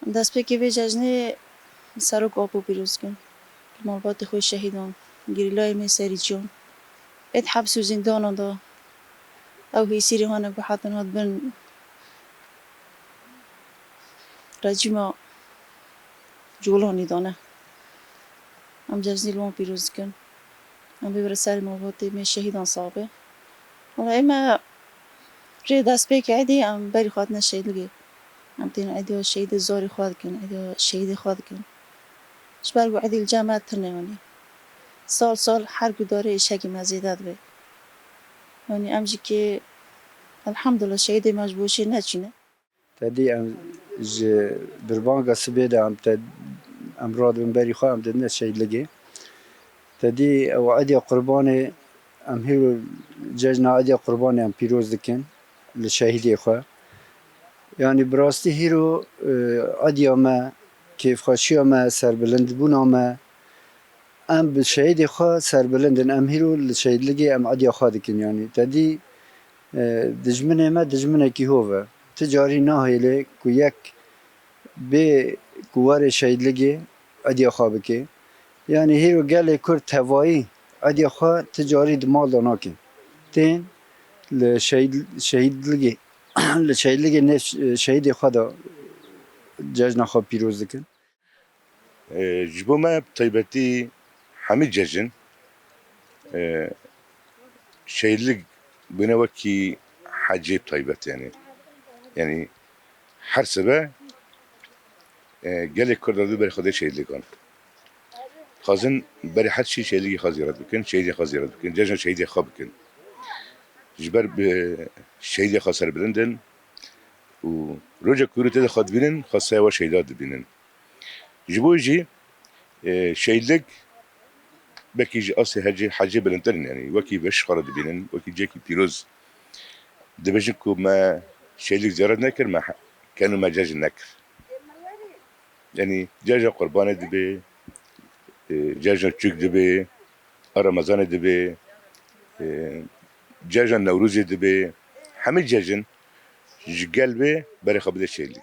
دست پێکی vê cejnê serok ap û pîroz dikin malbatê xwe şehîdan gerîlayê me serî çûn êd hebs û zîndanan da ew hêsîrê wan ku hatin hat bin rejîma Colanê da ne em cejnê li wan pîroz dikin em bibire serê malbatê me şehîdan saxbe wala ême rê destpêkê Eidê em berî xwe hatine şehîdligê em tên Eideya şehîdê zarê xwe dikin Eideya şehîdê xwe dikin ji ber ku Eidê li cem me tune yanî sal sal her ku dare îşekê me zêde dibe yanî em jî kê elhemdullah şehîdê me ji bo şê neçîne تدی ام ج بربانگا سبه ده ام راد بن بری خواه ام دنیا شهید لگی تدی او عدی قربان ام هیرو ججنا عدی قربان ام پیروز دکن لشهیدی خواه یعنی براستی هیرو عدی ما کیف خاشی ما سربلند بونا ما ام به شهیدی خواه سربلندن ام هیرو لشهید لگی ام عدی خواه دکن یعنی تدی دجمنه ما دجمنه کی هوه تجاری نهیله کو یک به کوار شهیدلگی عدیا خواب که یعنی هیرو گله کرد توایی عدیا خواه تجاری دمال داناکن تین لشهیدلگی لشهیدلگی نه شهید خواه دا ججنا خواه پیروز دکن جبو ما طيبتي حميد ججن شهيدلك بنا وكي حجيب طيبت يعني حرسبه قال كرد دو بري خدي شهيدلك كان خازن بري حد شي شهيدلك خازيرات بكن شهيدي خازيرات بكن ججن شهيدي خاب بكن جبر شهيدي خاسر بلندن و رجع كورو تدا خاد بينن خاصة و شهيدات بينن جبو يجي شهيدلك بكي جي أصي هجي حاجة بلندن يعني وكي بش خرد بينن وكي جاكي بيروز دبجنكو ما شهيدلك زيارات نكر ما كانوا ما جاج نكر يعني جاجا قربانة دبي جاجا تشوك دبي رمضان دبي جاجا نوروز دبي حمي جاجن قلبي بري خبز الشهيدلك